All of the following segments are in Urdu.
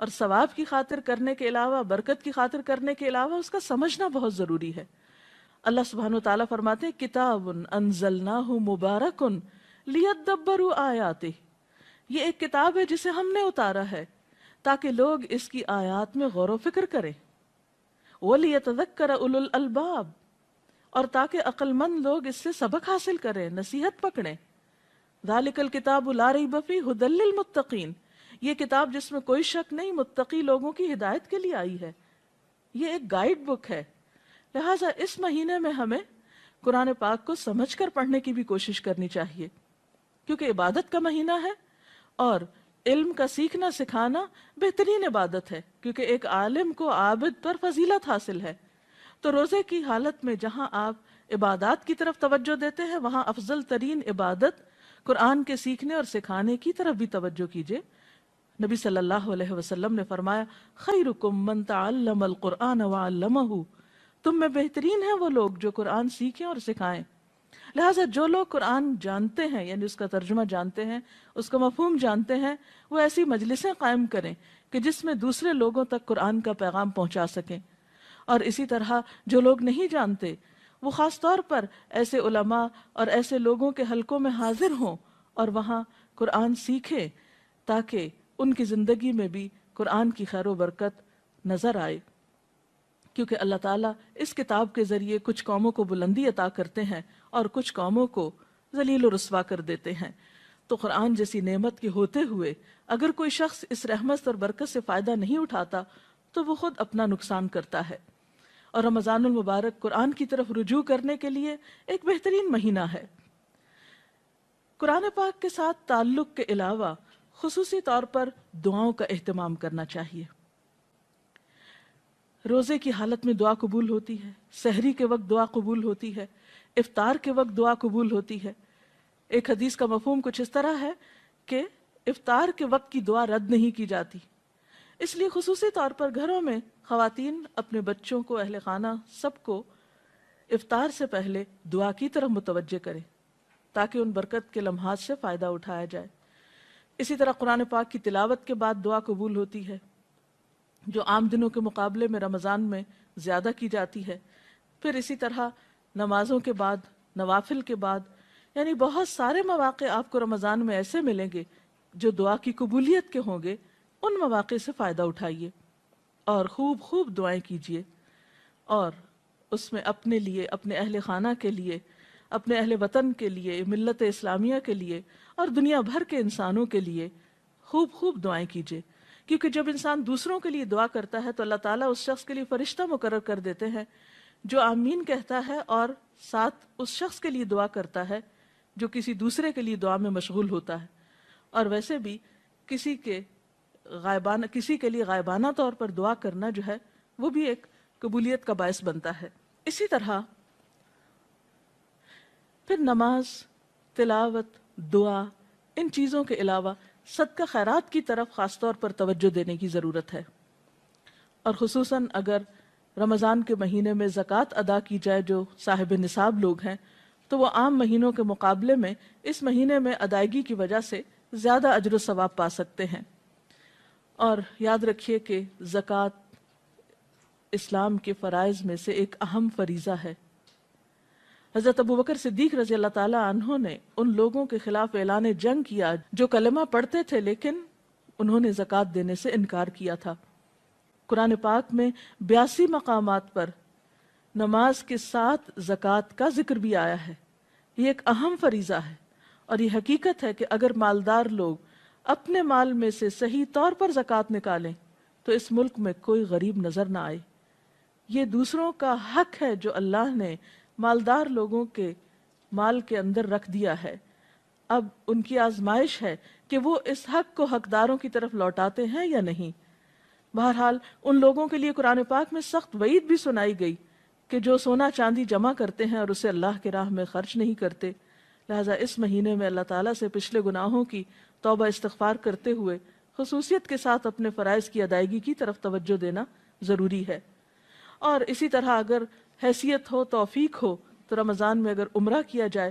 اور ثواب کی خاطر کرنے کے علاوہ، برکت کی خاطر کرنے کے علاوہ اس کا سمجھنا بہت ضروری ہے۔ اللہ سبحانہ و تعالیٰ فرماتے ہیں کتاب انزلناہ مبارک لیدبروا آیاتہ، یہ ایک کتاب ہے جسے ہم نے اتارا ہے تاکہ لوگ اس کی آیات میں غور و فکر کریں، وَلِيَتَذَكَّرَ أُولُو الْأَلْبَابِ، اور تاکہ عقل مند لوگ اس سے سبق حاصل کریں، نصیحت پکڑیں۔ ذَلِكَ الْكِتَابُ لَا رَيْبَ فِيهِ هُدًى لِّلْمُتَّقِينَ، یہ کتاب جس میں کوئی شک نہیں متقی لوگوں کی ہدایت کے لیے آئی ہے، یہ ایک گائیڈ بک ہے۔ لہٰذا اس مہینے میں ہمیں قرآن پاک کو سمجھ کر پڑھنے کی بھی کوشش کرنی چاہیے، کیونکہ عبادت کا مہینہ ہے اور علم کا سیکھنا سکھانا بہترین عبادت ہے، کیونکہ ایک عالم کو عابد پر فضیلت حاصل ہے۔ تو روزے کی حالت میں جہاں آپ عبادات کی طرف توجہ دیتے ہیں، وہاں افضل ترین عبادت قرآن کے سیکھنے اور سکھانے کی طرف بھی توجہ کیجیے۔ نبی صلی اللہ علیہ وسلم نے فرمایا خیرکم من تعلم القرآن وعلمہ، تم میں بہترین ہیں وہ لوگ جو قرآن سیکھیں اور سکھائیں۔ لہٰذا جو لوگ قرآن جانتے ہیں، یعنی اس کا ترجمہ جانتے ہیں، اس کا مفہوم جانتے ہیں، وہ ایسی مجلسیں قائم کریں کہ جس میں دوسرے لوگوں تک قرآن کا پیغام پہنچا سکیں۔ اور اسی طرح جو لوگ نہیں جانتے وہ خاص طور پر ایسے علماء اور ایسے لوگوں کے حلقوں میں حاضر ہوں اور وہاں قرآن سیکھیں تاکہ ان کی زندگی میں بھی قرآن کی خیر و برکت نظر آئے، کیونکہ اللہ تعالیٰ اس کتاب کے ذریعے کچھ قوموں کو بلندی عطا کرتے ہیں اور کچھ قوموں کو ذلیل و رسوا کر دیتے ہیں۔ تو قرآن جیسی نعمت کے ہوتے ہوئے اگر کوئی شخص اس رحمت اور برکت سے فائدہ نہیں اٹھاتا تو وہ خود اپنا نقصان کرتا ہے۔ اور رمضان المبارک قرآن کی طرف رجوع کرنے کے لیے ایک بہترین مہینہ ہے۔ قرآن پاک کے ساتھ تعلق کے علاوہ خصوصی طور پر دعاؤں کا اہتمام کرنا چاہیے۔ روزے کی حالت میں دعا قبول ہوتی ہے، سحری کے وقت دعا قبول ہوتی ہے، افطار کے وقت دعا قبول ہوتی ہے۔ ایک حدیث کا مفہوم کچھ اس طرح ہے کہ افطار کے وقت کی دعا رد نہیں کی جاتی، اس لیے خصوصی طور پر گھروں میں خواتین اپنے بچوں کو، اہل خانہ سب کو افطار سے پہلے دعا کی طرف متوجہ کریں تاکہ ان برکت کے لمحات سے فائدہ اٹھایا جائے۔ اسی طرح قرآن پاک کی تلاوت کے بعد دعا قبول ہوتی ہے، جو عام دنوں کے مقابلے میں رمضان میں زیادہ کی جاتی ہے۔ پھر اسی طرح نمازوں کے بعد، نوافل کے بعد، یعنی بہت سارے مواقع آپ کو رمضان میں ایسے ملیں گے جو دعا کی قبولیت کے ہوں گے۔ ان مواقع سے فائدہ اٹھائیے اور خوب خوب دعائیں کیجیے، اور اس میں اپنے لیے، اپنے اہل خانہ کے لیے، اپنے اہل وطن کے لیے، ملت اسلامیہ کے لیے اور دنیا بھر کے انسانوں کے لیے خوب خوب دعائیں کیجیے، کیونکہ جب انسان دوسروں کے لیے دعا کرتا ہے تو اللہ تعالیٰ اس شخص کے لیے فرشتہ مقرر کر دیتے ہیں جو آمین کہتا ہے اور ساتھ اس شخص کے لیے دعا کرتا ہے جو کسی دوسرے کے لیے دعا میں مشغول ہوتا ہے۔ اور ویسے بھی کسی کے لیے غائبانہ طور پر دعا کرنا جو ہے وہ بھی ایک قبولیت کا باعث بنتا ہے۔ اسی طرح پھر نماز، تلاوت، دعا، ان چیزوں کے علاوہ صدقہ خیرات کی طرف خاص طور پر توجہ دینے کی ضرورت ہے، اور خصوصاً اگر رمضان کے مہینے میں زکوٰۃ ادا کی جائے جو صاحب نصاب لوگ ہیں تو وہ عام مہینوں کے مقابلے میں اس مہینے میں ادائیگی کی وجہ سے زیادہ اجر و ثواب پا سکتے ہیں۔ اور یاد رکھیے کہ زکوٰۃ اسلام کے فرائض میں سے ایک اہم فریضہ ہے۔ حضرت ابوبکر صدیق رضی اللہ تعالیٰ عنہ نے ان لوگوں کے خلاف اعلان جنگ کیا جو کلمہ پڑھتے تھے لیکن انہوں نے زکوٰۃ دینے سے انکار کیا تھا۔ قرآن پاک میں 82 مقامات پر نماز کے ساتھ زکوٰۃ کا ذکر بھی آیا ہے۔ یہ ایک اہم فریضہ ہے، اور یہ حقیقت ہے کہ اگر مالدار لوگ اپنے مال میں سے صحیح طور پر زکوٰۃ نکالیں تو اس ملک میں کوئی غریب نظر نہ آئے۔ یہ دوسروں کا حق ہے جو اللہ نے مالدار لوگوں کے مال کے اندر رکھ دیا ہے۔ اب ان کی آزمائش ہے کہ وہ اس حق کو حقداروں کی طرف لوٹاتے ہیں یا نہیں۔ بہرحال ان لوگوں کے لیے قرآن پاک میں سخت وعید بھی سنائی گئی کہ جو سونا چاندی جمع کرتے ہیں اور اسے اللہ کے راہ میں خرچ نہیں کرتے۔ لہٰذا اس مہینے میں اللہ تعالیٰ سے پچھلے گناہوں کی توبہ استغفار کرتے ہوئے خصوصیت کے ساتھ اپنے فرائض کی ادائیگی کی طرف توجہ دینا ضروری ہے۔ اور اسی طرح اگر حیثیت ہو، توفیق ہو، تو رمضان میں اگر عمرہ کیا جائے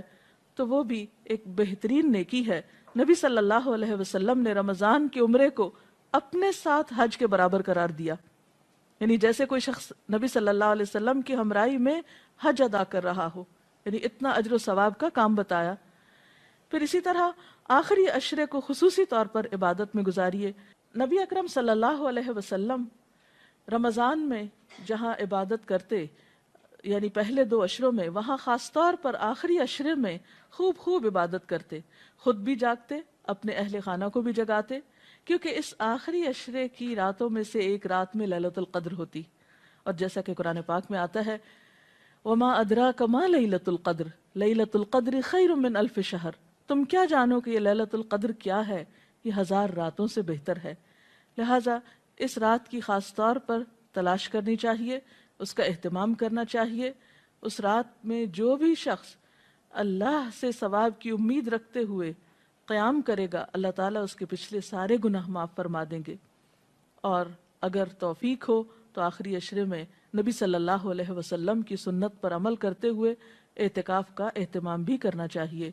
تو وہ بھی ایک بہترین نیکی ہے۔ نبی صلی اللہ علیہ وسلم نے رمضان کے عمرے کو اپنے ساتھ حج کے برابر قرار دیا، یعنی جیسے کوئی شخص نبی صلی اللہ علیہ وسلم کی ہمراہی میں حج ادا کر رہا ہو، یعنی اتنا اجر و ثواب کا کام بتایا۔ پھر اسی طرح آخری عشرے کو خصوصی طور پر عبادت میں گزاریے۔ نبی اکرم صلی اللہ علیہ وسلم رمضان میں جہاں عبادت کرتے، یعنی پہلے 2 عشروں میں، وہاں خاص طور پر آخری عشرے میں خوب عبادت کرتے، خود بھی جاگتے، اپنے اہل خانہ کو بھی جگاتے، کیونکہ اس آخری عشرے کی راتوں میں سے ایک رات میں لیلۃ القدر ہوتی، اور جیسا کہ قرآن پاک میں آتا ہے وَمَا أَدْرَاكَ مَا لَيْلَةُ الْقَدْرِ لَيْلَةُ الْقَدْرِ خَيْرٌ مِّنْ أَلْفِ شَهْرٍ، تم کیا جانو کہ یہ لیلۃ القدر کیا ہے، یہ 1000 راتوں سے بہتر ہے۔ لہٰذا اس رات کی خاص طور پر تلاش کرنی چاہیے، اس کا اہتمام کرنا چاہیے۔ اس رات میں جو بھی شخص اللہ سے ثواب کی امید رکھتے ہوئے قیام کرے گا، اللہ تعالیٰ اس کے پچھلے سارے گناہ معاف فرما دیں گے، اور اگر توفیق ہو تو آخری عشرے میں نبی صلی اللہ علیہ وسلم کی سنت پر عمل کرتے ہوئے اعتکاف کا اہتمام بھی کرنا چاہیے۔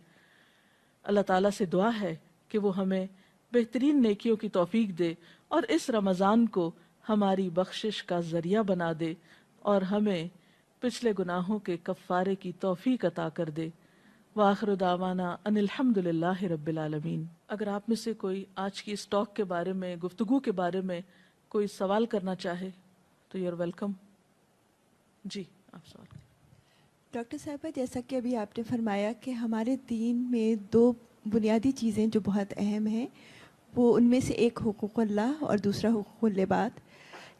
اللہ تعالیٰ سے دعا ہے کہ وہ ہمیں بہترین نیکیوں کی توفیق دے اور اس رمضان کو ہماری بخشش کا ذریعہ بنا دے اور ہمیں پچھلے گناہوں کے کفارے کی توفیق عطا کر دے۔ وآخر دعوانا ان الحمد للہ رب العالمین۔ اگر آپ میں سے کوئی آج کی اس ٹاک کے بارے میں، گفتگو کے بارے میں کوئی سوال کرنا چاہے تو یو آر ویلکم۔ جی آپ سوال۔ ڈاکٹر صاحبہ، جیسا کہ ابھی آپ نے فرمایا کہ ہمارے دین میں 2 بنیادی چیزیں جو بہت اہم ہیں، وہ ان میں سے ایک حقوق اللہ اور دوسرا حقوق العباد،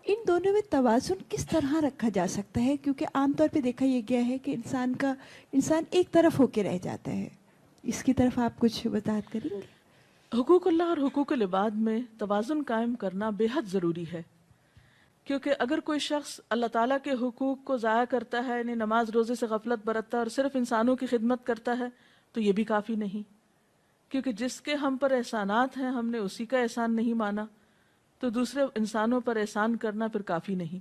ان دونوں میں توازن کس طرح رکھا جا سکتا ہے؟ کیونکہ عام طور پہ دیکھا یہ گیا ہے کہ انسان ایک طرف ہو کے رہ جاتا ہے، اس کی طرف آپ کچھ وضاحت کریں گے؟ حقوق اللہ اور حقوق العباد میں توازن قائم کرنا بے حد ضروری ہے، کیونکہ اگر کوئی شخص اللہ تعالیٰ کے حقوق کو ضائع کرتا ہے، یعنی نماز روزے سے غفلت برتتا ہے اور صرف انسانوں کی خدمت کرتا ہے، تو یہ بھی کافی نہیں، کیونکہ جس کے ہم پر احسانات ہیں ہم نے اسی کا احسان نہیں مانا، تو دوسرے انسانوں پر احسان کرنا پھر کافی نہیں۔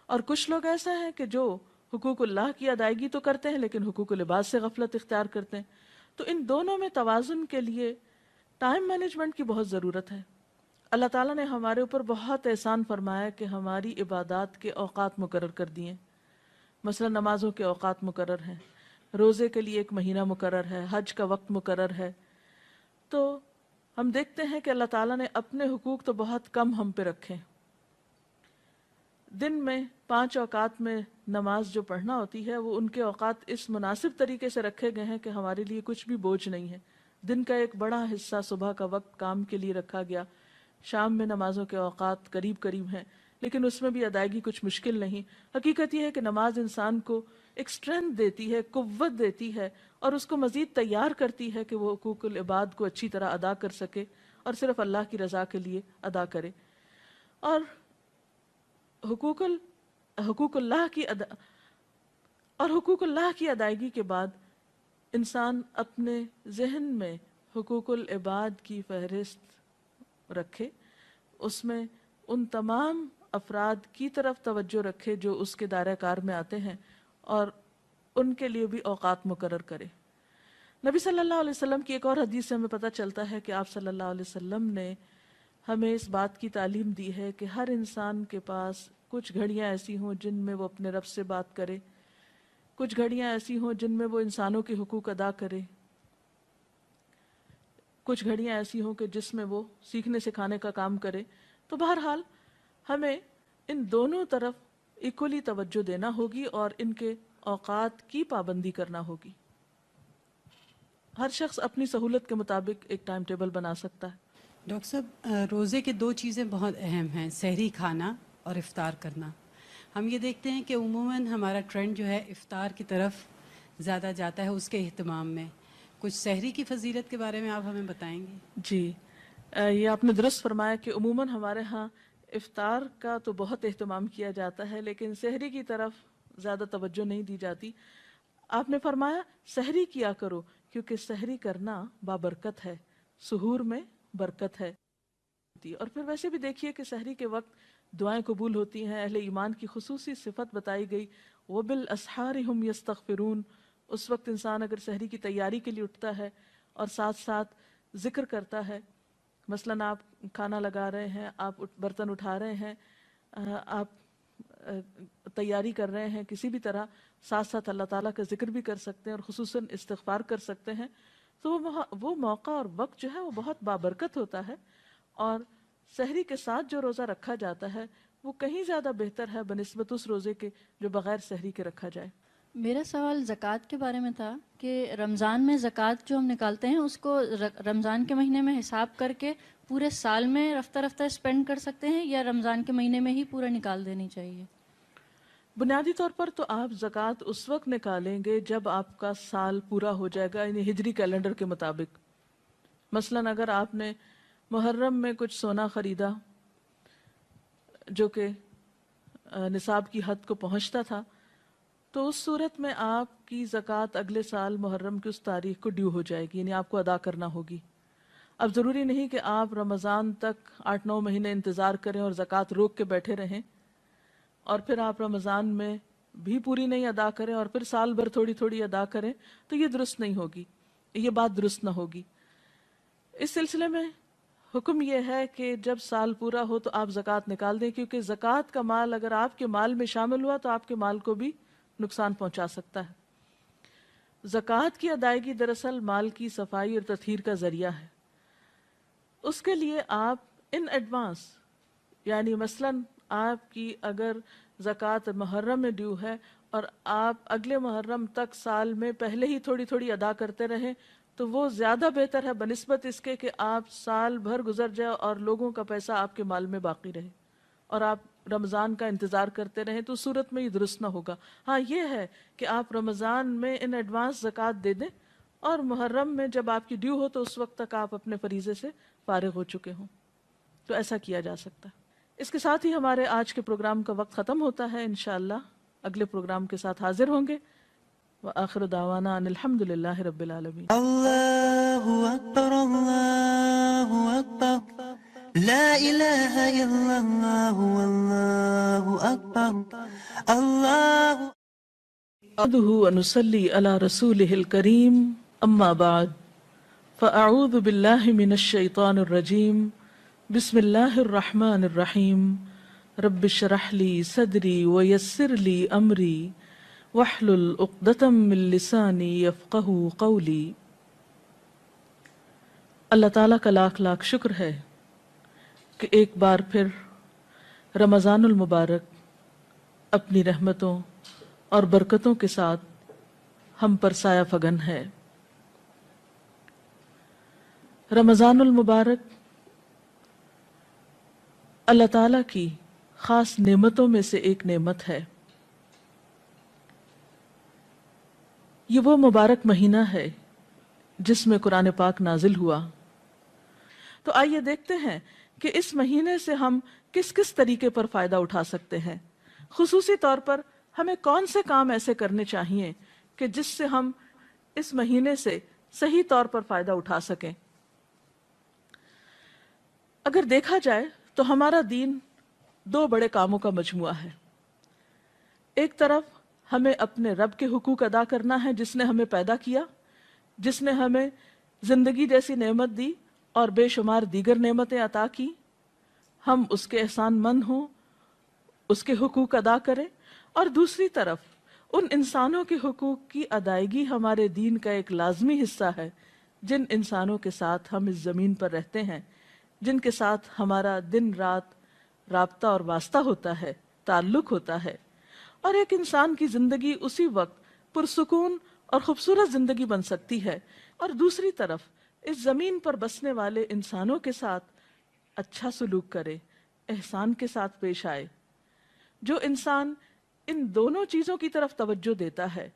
اور کچھ لوگ ایسا ہیں کہ جو حقوق اللہ کی ادائیگی تو کرتے ہیں لیکن حقوق العباد سے غفلت اختیار کرتے ہیں۔ تو ان دونوں میں توازن کے لیے ٹائم مینجمنٹ کی بہت ضرورت ہے۔ اللہ تعالیٰ نے ہمارے اوپر بہت احسان فرمایا کہ ہماری عبادات کے اوقات مقرر کر دیے، مثلا نمازوں کے اوقات مقرر ہیں، روزے کے لیے 1 مہینہ مقرر ہے، حج کا وقت مقرر ہے۔ تو ہم دیکھتے ہیں کہ اللہ تعالیٰ نے اپنے حقوق تو بہت کم ہم پہ رکھے۔ دن میں 5 اوقات میں نماز جو پڑھنا ہوتی ہے، وہ ان کے اوقات اس مناسب طریقے سے رکھے گئے ہیں کہ ہمارے لیے کچھ بھی بوجھ نہیں ہے۔ دن کا ایک بڑا حصہ صبح کا وقت کام کے لیے رکھا گیا، شام میں نمازوں کے اوقات قریب ہیں، لیکن اس میں بھی ادائیگی کچھ مشکل نہیں۔ حقیقت یہ ہے کہ نماز انسان کو ایک اسٹرینتھ دیتی ہے، قوت دیتی ہے، اور اس کو مزید تیار کرتی ہے کہ وہ حقوق العباد کو اچھی طرح ادا کر سکے اور صرف اللہ کی رضا کے لیے ادا کرے۔ اور حقوق اللہ کی ادائیگی کے بعد انسان اپنے ذہن میں حقوق العباد کی فہرست رکھے، اس میں ان تمام افراد کی طرف توجہ رکھے جو اس کے دائرہ کار میں آتے ہیں اور ان کے لیے بھی اوقات مقرر کرے۔ نبی صلی اللہ علیہ وسلم کی ایک اور حدیث سے ہمیں پتہ چلتا ہے کہ آپ صلی اللہ علیہ وسلم نے ہمیں اس بات کی تعلیم دی ہے کہ ہر انسان کے پاس کچھ گھڑیاں ایسی ہوں جن میں وہ اپنے رب سے بات کرے، کچھ گھڑیاں ایسی ہوں جن میں وہ انسانوں کے حقوق ادا کرے، کچھ گھڑیاں ایسی ہوں کہ جس میں وہ سیکھنے سکھانے کا کام کرے۔ تو بہرحال ہمیں ان دونوں طرف ایکولی توجہ دینا ہوگی اور ان کے اوقات کی پابندی کرنا ہوگی۔ ہر شخص اپنی سہولت کے مطابق ایک ٹائم ٹیبل بنا سکتا ہے۔ ڈاکٹر صاحب، روزے کے 2 چیزیں بہت اہم ہیں، سحری کھانا اور افطار کرنا۔ ہم یہ دیکھتے ہیں کہ عموماً ہمارا ٹرینڈ جو ہے افطار کی طرف زیادہ جاتا ہے، اس کے اہتمام میں۔ کچھ سحری کی فضیلت کے بارے میں آپ ہمیں بتائیں گے؟ جی، یہ آپ نے درست فرمایا کہ عموماً ہمارے ہاں افطار کا تو بہت اہتمام کیا جاتا ہے لیکن سحری کی طرف زیادہ توجہ نہیں دی جاتی۔ آپ نے فرمایا سحری کیا کرو کیونکہ سحری کرنا بابرکت ہے، سحور میں برکت ہے۔ اور پھر ویسے بھی دیکھیے کہ سحری کے وقت دعائیں قبول ہوتی ہیں، اہل ایمان کی خصوصی صفت بتائی گئی، وَبِالْأَسْحَارِ هُمْ يَسْتَغْفِرُونَ۔ اس وقت انسان اگر سحری کی تیاری کے لیے اٹھتا ہے اور ساتھ ساتھ ذکر کرتا ہے مثلاً آپ کھانا لگا رہے ہیں، آپ برتن اٹھا رہے ہیں، آپ تیاری کر رہے ہیں کسی بھی طرح، ساتھ ساتھ اللہ تعالیٰ کا ذکر بھی کر سکتے ہیں اور خصوصاً استغفار کر سکتے ہیں، تو وہ موقع اور وقت جو ہے وہ بہت بابرکت ہوتا ہے. اور سحری کے ساتھ جو روزہ رکھا جاتا ہے وہ کہیں زیادہ بہتر ہے بنسبت اس روزے کے جو بغیر سحری کے رکھا جائے. میرا سوال زکوٰۃ کے بارے میں تھا کہ رمضان میں زکوٰۃ جو ہم نکالتے ہیں اس کو رمضان کے مہینے میں حساب کر کے پورے سال میں رفتہ رفتہ اسپینڈ کر سکتے ہیں یا رمضان کے مہینے میں ہی پورا نکال دینی چاہیے؟ بنیادی طور پر تو آپ زکوٰۃ اس وقت نکالیں گے جب آپ کا سال پورا ہو جائے گا، یعنی ہجری کیلنڈر کے مطابق. مثلاً اگر آپ نے محرم میں کچھ سونا خریدا جو کہ نصاب کی حد کو پہنچتا تھا، تو اس صورت میں آپ کی زکوٰۃ اگلے سال محرم کی اس تاریخ کو ڈیو ہو جائے گی، یعنی آپ کو ادا کرنا ہوگی. اب ضروری نہیں کہ آپ رمضان تک 8-9 مہینے انتظار کریں اور زکوٰۃ روک کے بیٹھے رہیں اور پھر آپ رمضان میں بھی پوری نہیں ادا کریں اور پھر سال بھر تھوڑی تھوڑی ادا کریں، تو یہ درست نہیں ہوگی، یہ بات درست نہ ہوگی. اس سلسلے میں حکم یہ ہے کہ جب سال پورا ہو تو آپ زکوٰۃ نکال دیں، کیونکہ زکوٰۃ کا مال اگر آپ کے مال میں شامل ہوا تو آپ کے مال کو بھی نقصان پہنچا سکتا ہے. زکوٰۃ کی ادائیگی دراصل مال کی صفائی اور تطہیر کا ذریعہ ہے. اس کے لیے آپ ان ایڈوانس، یعنی مثلاً آپ کی اگر زکوٰۃ محرم میں ڈیو ہے اور آپ اگلے محرم تک سال میں پہلے ہی تھوڑی تھوڑی ادا کرتے رہیں، تو وہ زیادہ بہتر ہے بنسبت اس کے کہ آپ سال بھر گزر جائے اور لوگوں کا پیسہ آپ کے مال میں باقی رہے اور آپ رمضان کا انتظار کرتے رہیں، تو صورت میں یہ درست نہ ہوگا. ہاں یہ ہے کہ آپ رمضان میں ان ایڈوانس زکوٰۃ دے دیں اور محرم میں جب آپ کی ڈیو ہو تو اس وقت تک آپ اپنے فریضے سے فارغ ہو چکے ہوں، تو ایسا کیا جا سکتا ہے. اس کے ساتھ ہی ہمارے آج کے پروگرام کا وقت ختم ہوتا ہے. انشاءاللہ اگلے پروگرام کے ساتھ حاضر ہوں گے. وآخر دعوانا ان الحمدللہ رب العالمین. اللہ اکبر اللہ اکبر لا الہ الا اللہ واللہ اکبر اللہ. نحمده ونصلي على رسوله الكريم اما بعد فاعوذ باللہ من الشیطان الرجیم. بسم اللہ الرحمن الرحیم. رب اشرح لی صدری ویسر لی امری واحلل عقدۃ من لسانی یفقہوا قولی. اللہ تعالیٰ کا لاکھ لاکھ شکر ہے کہ ایک بار پھر رمضان المبارک اپنی رحمتوں اور برکتوں کے ساتھ ہم پر سایہ فگن ہے. رمضان المبارک اللہ تعالیٰ کی خاص نعمتوں میں سے ایک نعمت ہے. یہ وہ مبارک مہینہ ہے جس میں قرآن پاک نازل ہوا. تو آئیے دیکھتے ہیں کہ اس مہینے سے ہم کس کس طریقے پر فائدہ اٹھا سکتے ہیں. خصوصی طور پر ہمیں کون سے کام ایسے کرنے چاہیے کہ جس سے ہم اس مہینے سے صحیح طور پر فائدہ اٹھا سکیں. اگر دیکھا جائے تو ہمارا دین دو بڑے کاموں کا مجموعہ ہے. ایک طرف ہمیں اپنے رب کے حقوق ادا کرنا ہے جس نے ہمیں پیدا کیا، جس نے ہمیں زندگی جیسی نعمت دی اور بے شمار دیگر نعمتیں عطا کی. ہم اس کے احسان مند ہوں، اس کے حقوق ادا کریں. اور دوسری طرف ان انسانوں کے حقوق کی ادائیگی ہمارے دین کا ایک لازمی حصہ ہے جن انسانوں کے ساتھ ہم اس زمین پر رہتے ہیں، جن کے ساتھ ہمارا دن رات رابطہ اور واسطہ ہوتا ہے، تعلق ہوتا ہے. اور ایک انسان کی زندگی اسی وقت پرسکون اور خوبصورت زندگی بن سکتی ہے اور دوسری طرف اس زمین پر بسنے والے انسانوں کے ساتھ اچھا سلوک کرے، احسان کے ساتھ پیش آئے. جو انسان ان دونوں چیزوں کی طرف توجہ دیتا ہے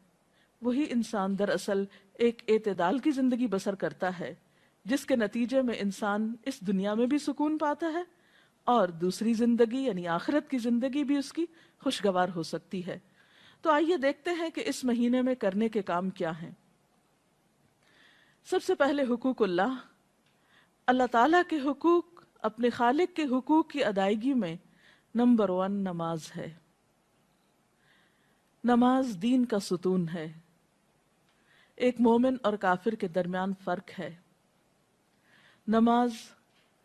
وہی انسان دراصل ایک اعتدال کی زندگی بسر کرتا ہے، جس کے نتیجے میں انسان اس دنیا میں بھی سکون پاتا ہے اور دوسری زندگی یعنی آخرت کی زندگی بھی اس کی خوشگوار ہو سکتی ہے. تو آئیے دیکھتے ہیں کہ اس مہینے میں کرنے کے کام کیا ہیں. سب سے پہلے حقوق اللہ تعالیٰ کے حقوق، اپنے خالق کے حقوق کی ادائیگی میں نمبر 1 نماز ہے. نماز دین کا ستون ہے. ایک مومن اور کافر کے درمیان فرق ہے. نماز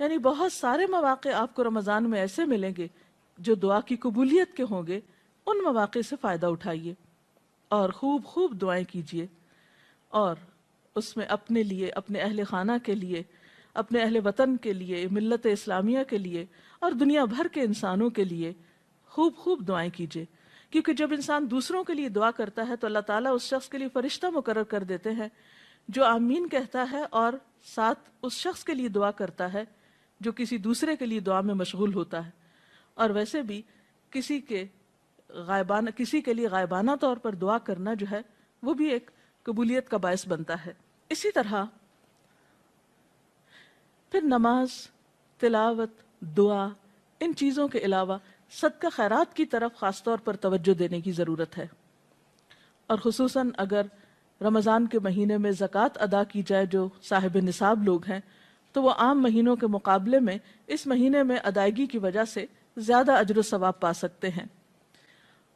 یعنی بہت سارے مواقع آپ کو رمضان میں ایسے ملیں گے جو دعا کی قبولیت کے ہوں گے، ان مواقع سے فائدہ اٹھائیے اور خوب خوب دعائیں کیجیے، اور اس میں اپنے لیے، اپنے اہل خانہ کے لیے، اپنے اہل وطن کے لیے، ملت اسلامیہ کے لیے اور دنیا بھر کے انسانوں کے لیے خوب خوب دعائیں کیجیے، کیونکہ جب انسان دوسروں کے لیے دعا کرتا ہے تو اللہ تعالیٰ اس شخص کے لیے فرشتہ مقرر کر دیتے ہیں جو آمین کہتا ہے اور ساتھ اس شخص کے لیے دعا کرتا ہے جو کسی دوسرے کے لیے دعا میں مشغول ہوتا ہے۔ اور ویسے بھی کسی کے لیے غائبانہ طور پر دعا کرنا جو ہے وہ بھی ایک قبولیت کا باعث بنتا ہے۔ اسی طرح پھر نماز، تلاوت، دعا، ان چیزوں کے علاوہ صدقہ خیرات کی طرف خاص طور پر توجہ دینے کی ضرورت ہے، اور خصوصاً اگر رمضان کے مہینے میں زکوٰۃ ادا کی جائے جو صاحب نصاب لوگ ہیں تو وہ عام مہینوں کے مقابلے میں اس مہینے میں ادائیگی کی وجہ سے زیادہ اجر و ثواب پا سکتے ہیں۔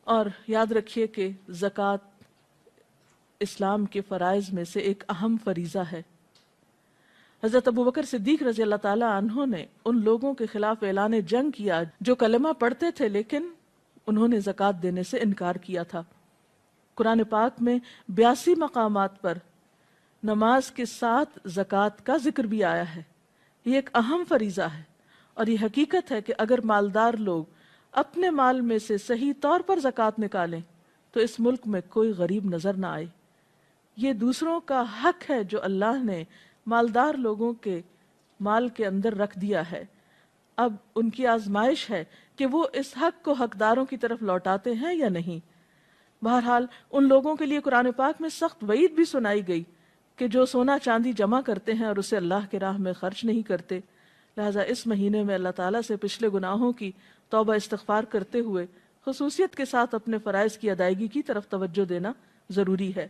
اور یاد رکھیے کہ زکوٰۃ اسلام کے فرائض میں سے ایک اہم فریضہ ہے۔ حضرت ابوبکر صدیق رضی اللہ تعالیٰ عنہ نے ان لوگوں کے خلاف اعلان جنگ کیا جو کلمہ پڑھتے تھے لیکن انہوں نے زکوٰۃ دینے سے انکار کیا تھا۔ قرآن پاک میں 82 مقامات پر نماز کے ساتھ زکوٰۃ کا ذکر بھی آیا ہے۔ یہ ایک اہم فریضہ ہے، اور یہ حقیقت ہے کہ اگر مالدار لوگ اپنے مال میں سے صحیح طور پر زکوٰۃ نکالیں تو اس ملک میں کوئی غریب نظر نہ آئے۔ یہ دوسروں کا حق ہے جو اللہ نے مالدار لوگوں کے مال کے اندر رکھ دیا ہے۔ اب ان کی آزمائش ہے کہ وہ اس حق کو حقداروں کی طرف لوٹاتے ہیں یا نہیں۔ بہرحال ان لوگوں کے لیے قرآن پاک میں سخت وعید بھی سنائی گئی کہ جو سونا چاندی جمع کرتے ہیں اور اسے اللہ کے راہ میں خرچ نہیں کرتے۔ لہٰذا اس مہینے میں اللہ تعالیٰ سے پچھلے گناہوں کی توبہ استغفار کرتے ہوئے خصوصیت کے ساتھ اپنے فرائض کی ادائیگی کی طرف توجہ دینا ضروری ہے۔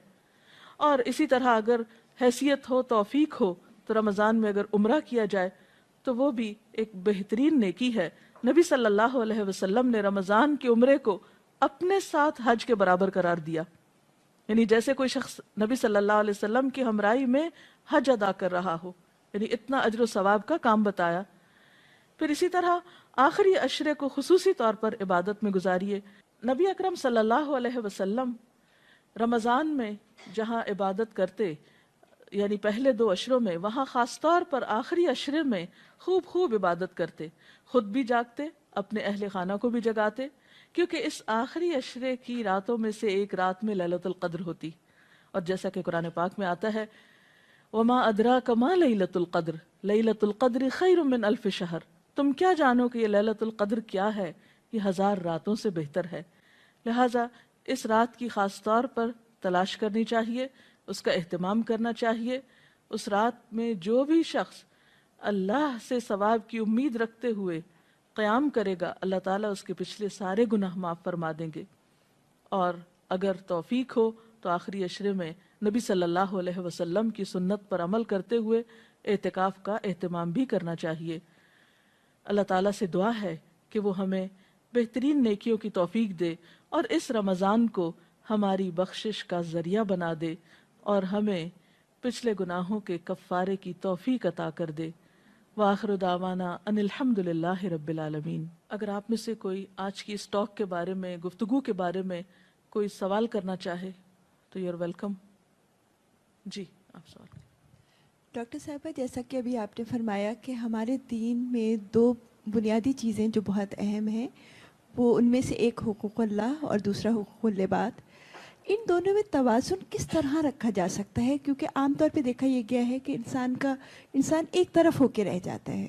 اور اسی طرح اگر حیثیت ہو، توفیق ہو، تو رمضان میں اگر عمرہ کیا جائے تو وہ بھی ایک بہترین نیکی ہے۔ نبی صلی اللہ علیہ وسلم نے رمضان کے عمرے کو اپنے ساتھ حج کے برابر قرار دیا، یعنی جیسے کوئی شخص نبی صلی اللہ علیہ وسلم کی ہمراہی میں حج ادا کر رہا ہو، یعنی اتنا اجر و ثواب کا کام بتایا۔ پھر اسی طرح آخری عشرے کو خصوصی طور پر عبادت میں گزاریے۔ نبی اکرم صلی اللہ علیہ وسلم رمضان میں جہاں عبادت کرتے، یعنی پہلے 2 عشروں میں، وہاں خاص طور پر آخری عشرے میں خوب خوب عبادت کرتے، خود بھی جاگتے، اپنے اہل خانہ کو بھی جگاتے، کیونکہ اس آخری عشرے کی راتوں میں سے ایک رات میں لیلۃ القدر ہوتی، اور جیسا کہ قرآن پاک میں آتا ہے وَمَا أَدْرَاكَ مَا لَيْلَةُ الْقَدْرِ لَيْلَةُ الْقَدْرِ خَيْرٌ مِّنْ أَلْفِ شَهْرٍ، تم کیا جانو کہ یہ لیلۃ القدر کیا ہے، یہ 1000 راتوں سے بہتر ہے۔ لہٰذا اس رات کی خاص طور پر تلاش کرنی چاہیے، اس کا اہتمام کرنا چاہیے۔ اس رات میں جو بھی شخص اللہ سے ثواب کی امید رکھتے ہوئے قیام کرے گا، اللہ تعالیٰ اس کے پچھلے سارے گناہ معاف فرما دیں گے۔ اور اگر توفیق ہو تو آخری عشرے میں نبی صلی اللہ علیہ وسلم کی سنت پر عمل کرتے ہوئے اعتکاف کا اہتمام بھی کرنا چاہیے۔ اللہ تعالیٰ سے دعا ہے کہ وہ ہمیں بہترین نیکیوں کی توفیق دے اور اس رمضان کو ہماری بخشش کا ذریعہ بنا دے اور ہمیں پچھلے گناہوں کے کفارے کی توفیق عطا کر دے۔ وآخر دعوانا ان الحمد للہ رب العالمین۔ اگر آپ میں سے کوئی آج کی اس ٹاک کے بارے میں، گفتگو کے بارے میں کوئی سوال کرنا چاہے تو یو آر ویلکم۔ جی آپ سوال۔ ڈاکٹر صاحبہ، جیسا کہ ابھی آپ نے فرمایا کہ ہمارے دین میں 2 بنیادی چیزیں جو بہت اہم ہیں، وہ ان میں سے ایک حقوق اللہ اور دوسرا حقوق العباد۔ ان دونوں میں توازن کس طرح رکھا جا سکتا ہے؟ کیونکہ عام طور پہ دیکھا یہ گیا ہے کہ انسان ایک طرف ہو کے رہ جاتا ہے۔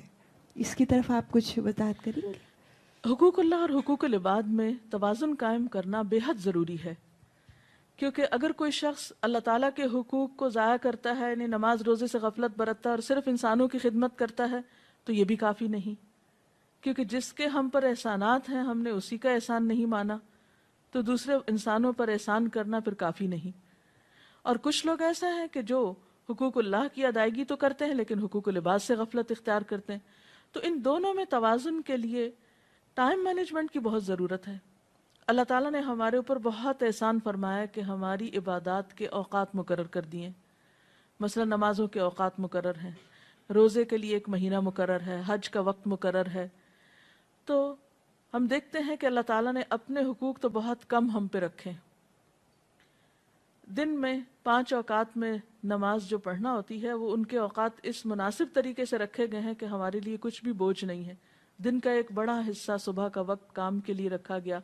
اس کی طرف آپ کچھ وضاحت کریں گے؟ حقوق اللہ اور حقوق العباد میں توازن قائم کرنا بے حد ضروری ہے، کیونکہ اگر کوئی شخص اللہ تعالیٰ کے حقوق کو ضائع کرتا ہے، یعنی نماز روزے سے غفلت برتتا ہے اور صرف انسانوں کی خدمت کرتا ہے، تو یہ بھی کافی نہیں، کیونکہ جس کے ہم پر احسانات ہیں ہم نے اسی کا احسان نہیں مانا، تو دوسرے انسانوں پر احسان کرنا پھر کافی نہیں۔ اور کچھ لوگ ایسا ہیں کہ جو حقوق اللہ کی ادائیگی تو کرتے ہیں لیکن حقوق العباد سے غفلت اختیار کرتے ہیں۔ تو ان دونوں میں توازن کے لیے ٹائم مینجمنٹ کی بہت ضرورت ہے۔ اللہ تعالیٰ نے ہمارے اوپر بہت احسان فرمایا کہ ہماری عبادات کے اوقات مقرر کر دیے، مثلا نمازوں کے اوقات مقرر ہیں، روزے کے لیے ایک مہینہ مقرر ہے، حج کا وقت مقرر ہے، تو ہم دیکھتے ہیں کہ اللہ تعالیٰ نے اپنے حقوق تو بہت کم ہم پہ رکھے۔ دن میں 5 اوقات میں نماز جو پڑھنا ہوتی ہے وہ ان کے اوقات اس مناسب طریقے سے رکھے گئے ہیں کہ ہمارے لیے کچھ بھی بوجھ نہیں ہے۔ دن کا ایک بڑا حصہ صبح کا وقت کام کے لیے رکھا گیا،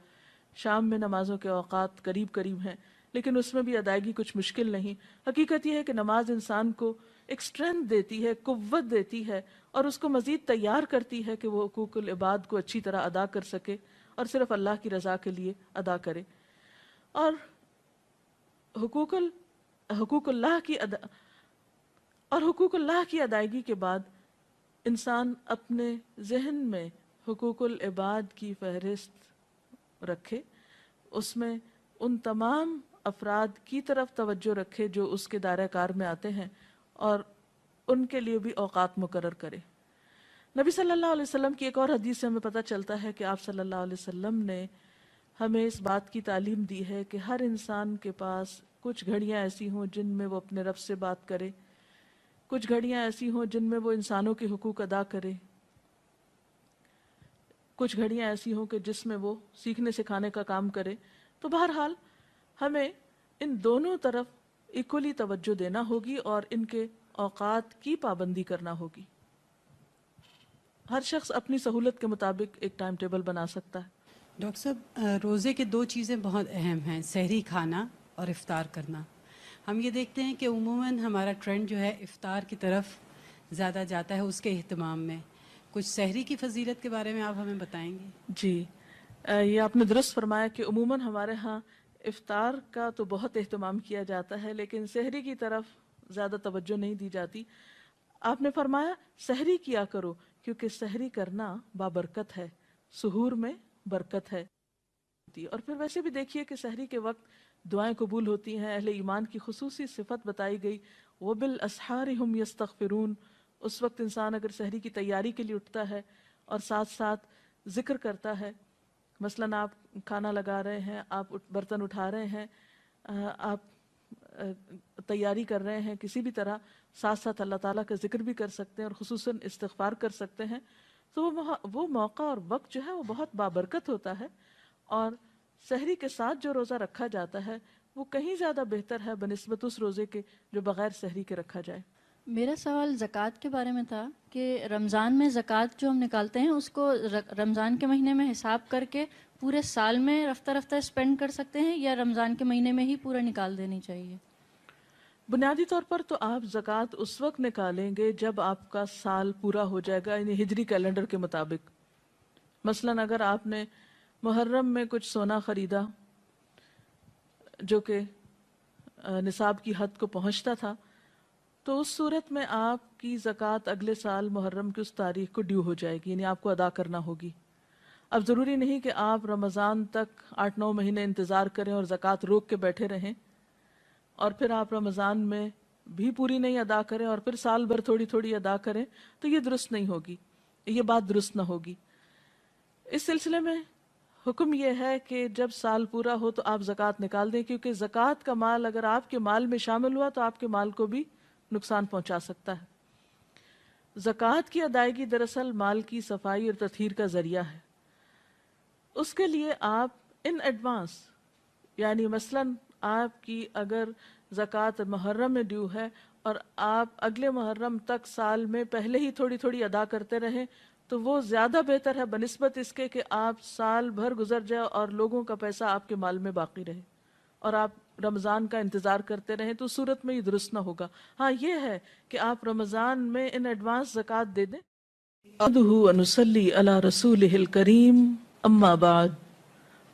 شام میں نمازوں کے اوقات قریب قریب ہیں، لیکن اس میں بھی ادائیگی کچھ مشکل نہیں۔ حقیقت یہ ہے کہ نماز انسان کو ایک اسٹرینتھ دیتی ہے، قوت دیتی ہے، اور اس کو مزید تیار کرتی ہے کہ وہ حقوق العباد کو اچھی طرح ادا کر سکے اور صرف اللہ کی رضا کے لیے ادا کرے۔ اور حقوق اللہ کی ادائیگی کے بعد انسان اپنے ذہن میں حقوق العباد کی فہرست رکھے، اس میں ان تمام افراد کی طرف توجہ رکھے جو اس کے دائرہ کار میں آتے ہیں اور ان کے لیے بھی اوقات مقرر کرے۔ نبی صلی اللہ علیہ وسلم کی ایک اور حدیث سے ہمیں پتہ چلتا ہے کہ آپ صلی اللہ علیہ وسلم نے ہمیں اس بات کی تعلیم دی ہے کہ ہر انسان کے پاس کچھ گھڑیاں ایسی ہوں جن میں وہ اپنے رب سے بات کرے، کچھ گھڑیاں ایسی ہوں جن میں وہ انسانوں کے حقوق ادا کرے، کچھ گھڑیاں ایسی ہوں کہ جس میں وہ سیکھنے سکھانے کا کام کرے۔ تو بہرحال ہمیں ان دونوں طرف ایکولی توجہ دینا ہوگی اور ان کے اوقات کی پابندی کرنا ہوگی۔ ہر شخص اپنی سہولت کے مطابق ایک ٹائم ٹیبل بنا سکتا ہے۔ ڈاکٹر صاحب، روزے کے 2 چیزیں بہت اہم ہیں، سحری کھانا اور افطار کرنا۔ ہم یہ دیکھتے ہیں کہ عموماً ہمارا ٹرینڈ جو ہے افطار کی طرف زیادہ جاتا ہے، اس کے اہتمام میں۔ کچھ سحری کی فضیلت کے بارے میں آپ ہمیں بتائیں گے؟ جی، یہ آپ نے درست فرمایا کہ عموماً ہمارے ہاں افطار کا تو بہت اہتمام کیا جاتا ہے، لیکن سحری کی طرف زیادہ توجہ نہیں دی جاتی۔ آپ نے فرمایا سحری کیا کرو، کیونکہ سحری کرنا بابرکت ہے، سحور میں برکت ہے۔ اور پھر ویسے بھی دیکھیے کہ سحری کے وقت دعائیں قبول ہوتی ہیں۔ اہل ایمان کی خصوصی صفت بتائی گئی، وَبِالْأَسْحَارِ هُمْ يَسْتَغْفِرُونَ۔ اس وقت انسان اگر سحری کی تیاری کے لیے اٹھتا ہے اور ساتھ ساتھ ذکر کرتا ہے، مثلاً آپ کھانا لگا رہے ہیں، آپ برتن اٹھا رہے ہیں، آپ تیاری کر رہے ہیں کسی بھی طرح، ساتھ ساتھ اللہ تعالیٰ کا ذکر بھی کر سکتے ہیں اور خصوصاً استغفار کر سکتے ہیں، تو وہ موقع اور وقت جو ہے وہ بہت بابرکت ہوتا ہے۔ اور سحری کے ساتھ جو روزہ رکھا جاتا ہے وہ کہیں زیادہ بہتر ہے بنسبت اس روزے کے جو بغیر سحری کے رکھا جائے۔ میرا سوال زکوٰۃ کے بارے میں تھا کہ رمضان میں زکوٰۃ جو ہم نکالتے ہیں اس کو رمضان کے مہینے میں حساب کر کے پورے سال میں رفتہ رفتہ اسپینڈ کر سکتے ہیں یا رمضان کے مہینے میں ہی پورا نکال دینی چاہیے؟ بنیادی طور پر تو آپ زکوٰۃ اس وقت نکالیں گے جب آپ کا سال پورا ہو جائے گا، یعنی ہجری کیلنڈر کے مطابق۔ مثلاً اگر آپ نے محرم میں کچھ سونا خریدا جو کہ نصاب کی حد کو پہنچتا تھا، تو اس صورت میں آپ کی زکوٰۃ اگلے سال محرم کی اس تاریخ کو ڈیو ہو جائے گی، یعنی آپ کو ادا کرنا ہوگی۔ اب ضروری نہیں کہ آپ رمضان تک 8-9 مہینے انتظار کریں اور زکوٰۃ روک کے بیٹھے رہیں اور پھر آپ رمضان میں بھی پوری نہیں ادا کریں اور پھر سال بھر تھوڑی تھوڑی ادا کریں، تو یہ درست نہیں ہوگی، یہ بات درست نہ ہوگی۔ اس سلسلے میں حکم یہ ہے کہ جب سال پورا ہو تو آپ زکوٰۃ نکال دیں، کیونکہ زکوٰۃ کا مال اگر آپ کے مال میں شامل ہوا تو آپ کے مال کو بھی نقصان پہنچا سکتا ہے۔ زکوٰۃ کی ادائیگی دراصل مال کی صفائی اور تطہیر کا ذریعہ ہے۔ اس کے لیے آپ ان ایڈوانس، یعنی مثلاً آپ کی اگر زکوٰۃ محرم میں ڈیو ہے اور آپ اگلے محرم تک سال میں پہلے ہی تھوڑی تھوڑی ادا کرتے رہیں، تو وہ زیادہ بہتر ہے بنسبت اس کے کہ آپ سال بھر گزر جائے اور لوگوں کا پیسہ آپ کے مال میں باقی رہے اور آپ رمضان کا انتظار کرتے رہیں، تو صورت میں یہ درست نہ ہوگا۔ ہاں یہ ہے کہ آپ رمضان میں ان ایڈوانس زکوٰۃ دے دیں۔ احمدہ ونصلی علی رسولہ الکریم، اما بعد،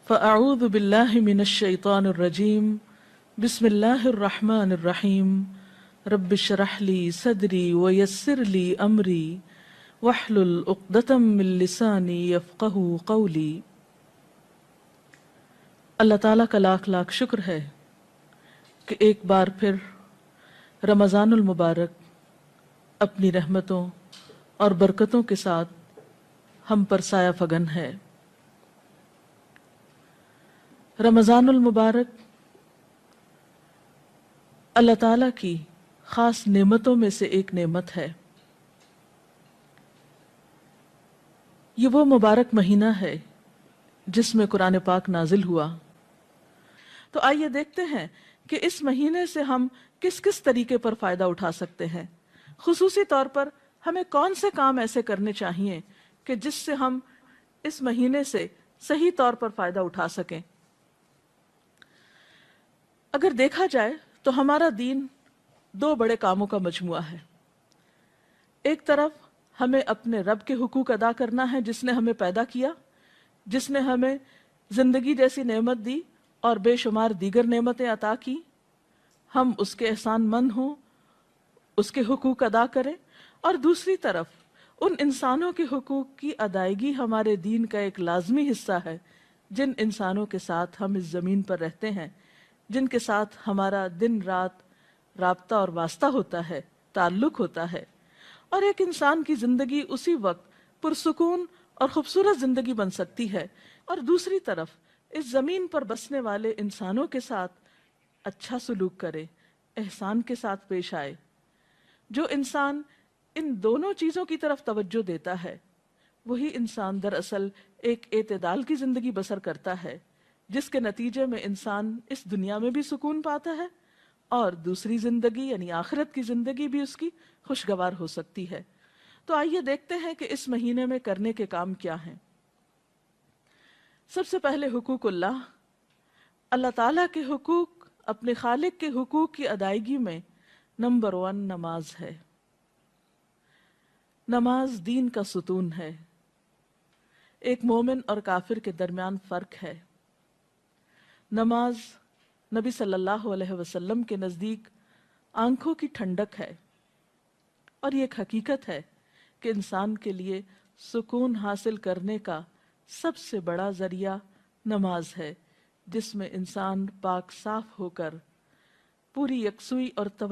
فاعوذ باللہ من الشیطان الرجیم، بسم اللہ الرحمن الرحیم، رب اشرح لی صدری ویسر لی امری واحلل عقدۃ من لسانی یفقہوا قولی۔ اللہ تعالیٰ کا لاکھ لاکھ شکر ہے کہ ایک بار پھر رمضان المبارک اپنی رحمتوں اور برکتوں کے ساتھ ہم پر سایہ فگن ہے۔ رمضان المبارک اللہ تعالیٰ کی خاص نعمتوں میں سے ایک نعمت ہے۔ یہ وہ مبارک مہینہ ہے جس میں قرآن پاک نازل ہوا. تو آئیے دیکھتے ہیں کہ اس مہینے سے ہم کس کس طریقے پر فائدہ اٹھا سکتے ہیں. خصوصی طور پر ہمیں کون سے کام ایسے کرنے چاہیے کہ جس سے ہم اس مہینے سے صحیح طور پر فائدہ اٹھا سکیں. اگر دیکھا جائے تو ہمارا دین دو بڑے کاموں کا مجموعہ ہے. ایک طرف ہمیں اپنے رب کے حقوق ادا کرنا ہے جس نے ہمیں پیدا کیا، جس نے ہمیں زندگی جیسی نعمت دی اور بے شمار دیگر نعمتیں عطا کی. ہم اس کے احسان مند ہوں، اس کے حقوق ادا کریں. اور دوسری طرف ان انسانوں کے حقوق کی ادائیگی ہمارے دین کا ایک لازمی حصہ ہے جن انسانوں کے ساتھ ہم اس زمین پر رہتے ہیں، جن کے ساتھ ہمارا دن رات رابطہ اور واسطہ ہوتا ہے، تعلق ہوتا ہے. اور ایک انسان کی زندگی اسی وقت پرسکون اور خوبصورت زندگی بن سکتی ہے اور دوسری طرف اس زمین پر بسنے والے انسانوں کے ساتھ اچھا سلوک کرے، احسان کے ساتھ پیش آئے. جو انسان ان دونوں چیزوں کی طرف توجہ دیتا ہے وہی انسان دراصل ایک اعتدال کی زندگی بسر کرتا ہے، جس کے نتیجے میں انسان اس دنیا میں بھی سکون پاتا ہے اور دوسری زندگی یعنی آخرت کی زندگی بھی اس کی خوشگوار ہو سکتی ہے. تو آئیے دیکھتے ہیں کہ اس مہینے میں کرنے کے کام کیا ہیں. سب سے پہلے حقوق اللہ تعالیٰ کے حقوق، اپنے خالق کے حقوق کی ادائیگی میں نمبر 1 نماز ہے. نماز دین کا ستون ہے. ایک مومن اور کافر کے درمیان فرق ہے. نماز نبی صلی اللہ علیہ وسلم کے نزدیک آنکھوں کی ٹھنڈک ہے اور یہ ایک حقیقت ہے کہ انسان کے لیے سکون حاصل کرنے کا سب سے بڑا ذریعہ نماز ہے، جس میں انسان پاک صاف ہو کر پوری یکسوئی اور